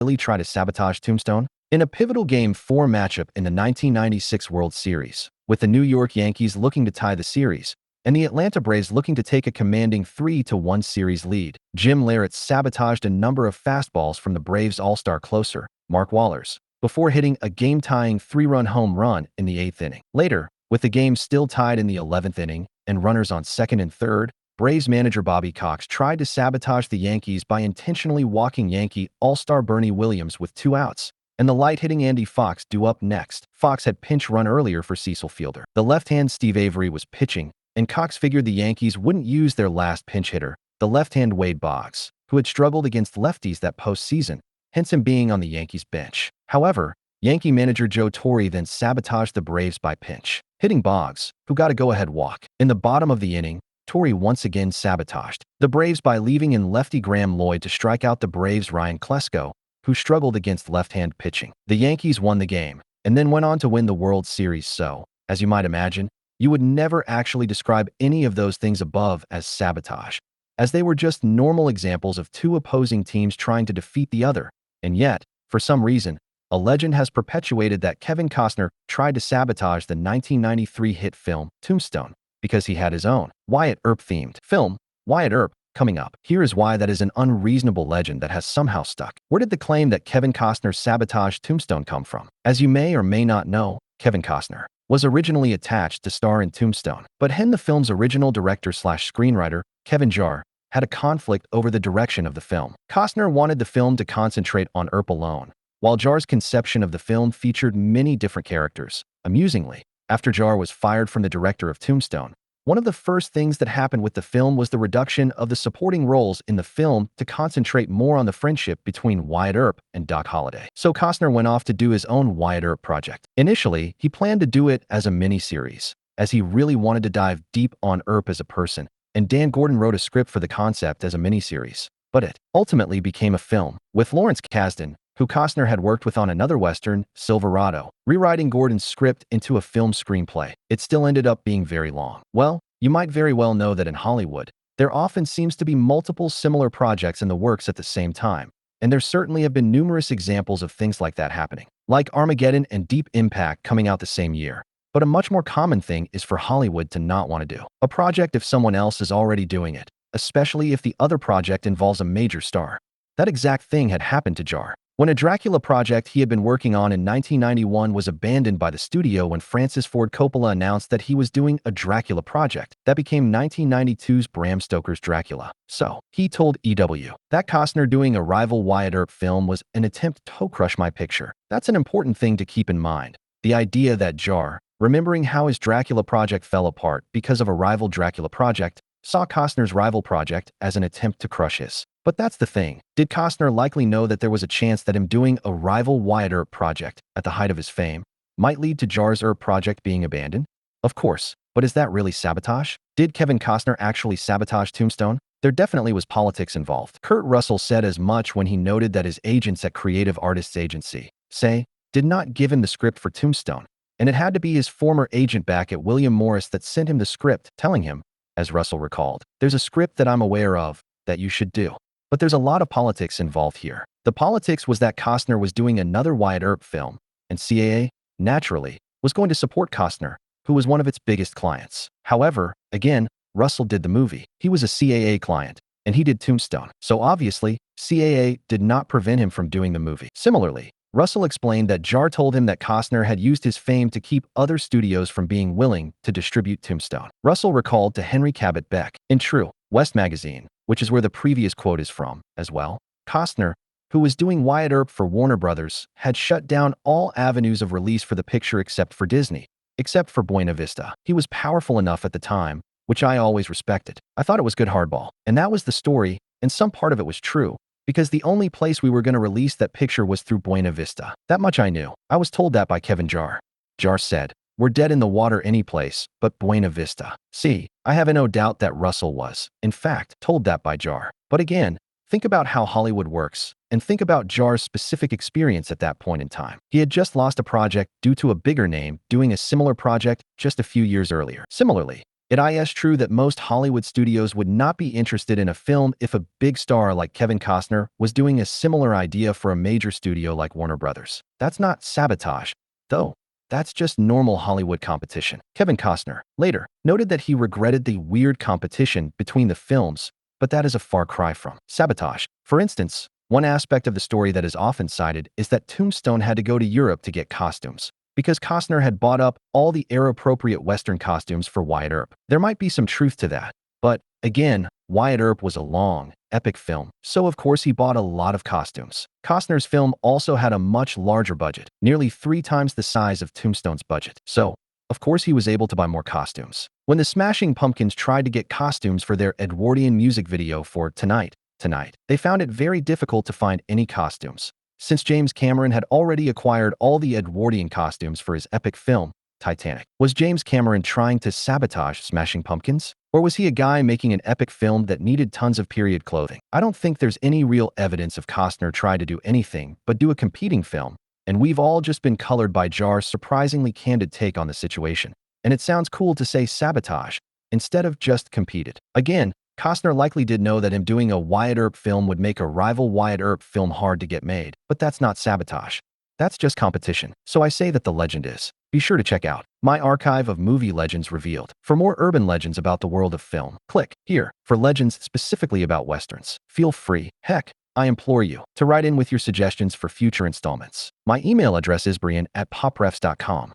really try to sabotage Tombstone? In a pivotal Game 4 matchup in the 1996 World Series, with the New York Yankees looking to tie the series, and the Atlanta Braves looking to take a commanding 3-1 series lead, Jim Leyritz sabotaged a number of fastballs from the Braves all-star closer, Mark Wohlers, before hitting a game-tying 3-run home run in the 8th inning. Later, with the game still tied in the 11th inning and runners on second and third, Braves manager Bobby Cox tried to sabotage the Yankees by intentionally walking Yankee all-star Bernie Williams with 2 outs, and the light-hitting Andy Fox due up next. Fox had pinch run earlier for Cecil Fielder. The left-hand Steve Avery was pitching, and Cox figured the Yankees wouldn't use their last pinch hitter, the left-hand Wade Boggs, who had struggled against lefties that postseason, hence him being on the Yankees bench. However, Yankee manager Joe Torre then sabotaged the Braves by pinch hitting Boggs, who got a go-ahead walk. In the bottom of the inning, Torre once again sabotaged the Braves by leaving in lefty Graham Lloyd to strike out the Braves' Ryan Klesko, who struggled against left-hand pitching. The Yankees won the game, and then went on to win the World Series. So, as you might imagine, you would never actually describe any of those things above as sabotage, as they were just normal examples of two opposing teams trying to defeat the other. And yet, for some reason, a legend has perpetuated that Kevin Costner tried to sabotage the 1993 hit film Tombstone because he had his own Wyatt Earp-themed film, Wyatt Earp, coming up. Here is why that is an unreasonable legend that has somehow stuck. Where did the claim that Kevin Costner sabotaged Tombstone come from? As you may or may not know, Kevin Costner was originally attached to star in Tombstone, but the film's original director/screenwriter, Kevin Jarre, had a conflict over the direction of the film. Costner wanted the film to concentrate on Earp alone, while Jarre's conception of the film featured many different characters. Amusingly, after Jarre was fired from the director of Tombstone, one of the first things that happened with the film was the reduction of the supporting roles in the film to concentrate more on the friendship between Wyatt Earp and Doc Holliday. So Costner went off to do his own Wyatt Earp project. Initially, he planned to do it as a mini-series, as he really wanted to dive deep on Earp as a person, and Dan Gordon wrote a script for the concept as a mini-series. But it ultimately became a film, with Lawrence Kasdan, who Costner had worked with on another Western, Silverado, rewriting Gordon's script into a film screenplay. It still ended up being very long. Well, you might very well know that in Hollywood, there often seems to be multiple similar projects in the works at the same time, and there certainly have been numerous examples of things like that happening, like Armageddon and Deep Impact coming out the same year. But a much more common thing is for Hollywood to not want to do a project if someone else is already doing it, especially if the other project involves a major star. That exact thing had happened to Jarre. When a Dracula project he had been working on in 1991 was abandoned by the studio when Francis Ford Coppola announced that he was doing a Dracula project that became 1992's Bram Stoker's Dracula. So, he told EW that Costner doing a rival Wyatt Earp film was an attempt to crush my picture. That's an important thing to keep in mind. The idea that Jarre, remembering how his Dracula project fell apart because of a rival Dracula project, saw Costner's rival project as an attempt to crush his. But that's the thing. Did Costner likely know that there was a chance that him doing a rival Wyatt Earp project at the height of his fame might lead to Jarre's Earp project being abandoned? Of course, but is that really sabotage? Did Kevin Costner actually sabotage Tombstone? There definitely was politics involved. Kurt Russell said as much when he noted that his agents at Creative Artists Agency, say, did not give him the script for Tombstone, and it had to be his former agent back at William Morris that sent him the script, telling him, as Russell recalled, "There's a script that I'm aware of that you should do." But there's a lot of politics involved here. The politics was that Costner was doing another Wyatt Earp film, and CAA, naturally, was going to support Costner, who was one of its biggest clients. However, again, Russell did the movie. He was a CAA client, and he did Tombstone. So obviously, CAA did not prevent him from doing the movie. Similarly, Russell explained that Jarre told him that Costner had used his fame to keep other studios from being willing to distribute Tombstone. Russell recalled to Henry Cabot Beck in True West magazine, which is where the previous quote is from, as well. Costner, who was doing Wyatt Earp for Warner Brothers, had shut down all avenues of release for the picture except for Disney, except for Buena Vista. He was powerful enough at the time, which I always respected. I thought it was good hardball. And that was the story, and some part of it was true, because the only place we were going to release that picture was through Buena Vista. That much I knew. I was told that by Kevin Jarre. Jarre said, "We're dead in the water any place but Buena Vista." See, I have no doubt that Russell was, in fact, told that by Jarre. But again, think about how Hollywood works, and think about Jarre's specific experience at that point in time. He had just lost a project due to a bigger name doing a similar project just a few years earlier. Similarly, It is true that most Hollywood studios would not be interested in a film if a big star like Kevin Costner was doing a similar idea for a major studio like Warner Brothers. That's not sabotage, though. That's just normal Hollywood competition. Kevin Costner, later, noted that he regretted the weird competition between the films, but that is a far cry from sabotage. For instance, one aspect of the story that is often cited is that Tombstone had to go to Europe to get costumes, because Costner had bought up all the era-appropriate Western costumes for Wyatt Earp. There might be some truth to that, but again, Wyatt Earp was a long, epic film, so of course he bought a lot of costumes. Costner's film also had a much larger budget, nearly 3 times the size of Tombstone's budget, so of course he was able to buy more costumes. When the Smashing Pumpkins tried to get costumes for their Edwardian music video for Tonight, they found it very difficult to find any costumes, since James Cameron had already acquired all the Edwardian costumes for his epic film, Titanic. Was James Cameron trying to sabotage Smashing Pumpkins? Or was he a guy making an epic film that needed tons of period clothing? I don't think there's any real evidence of Costner trying to do anything but do a competing film, and we've all just been colored by Jarre's surprisingly candid take on the situation. And it sounds cool to say sabotage instead of just competed. Again, Costner likely did know that him doing a Wyatt Earp film would make a rival Wyatt Earp film hard to get made, but that's not sabotage. That's just competition. So I say that the legend is. Be sure to check out my archive of movie legends revealed. For more urban legends about the world of film, click here. For legends specifically about Westerns, feel free, heck, I implore you, to write in with your suggestions for future installments. My email address is brian@poprefs.com.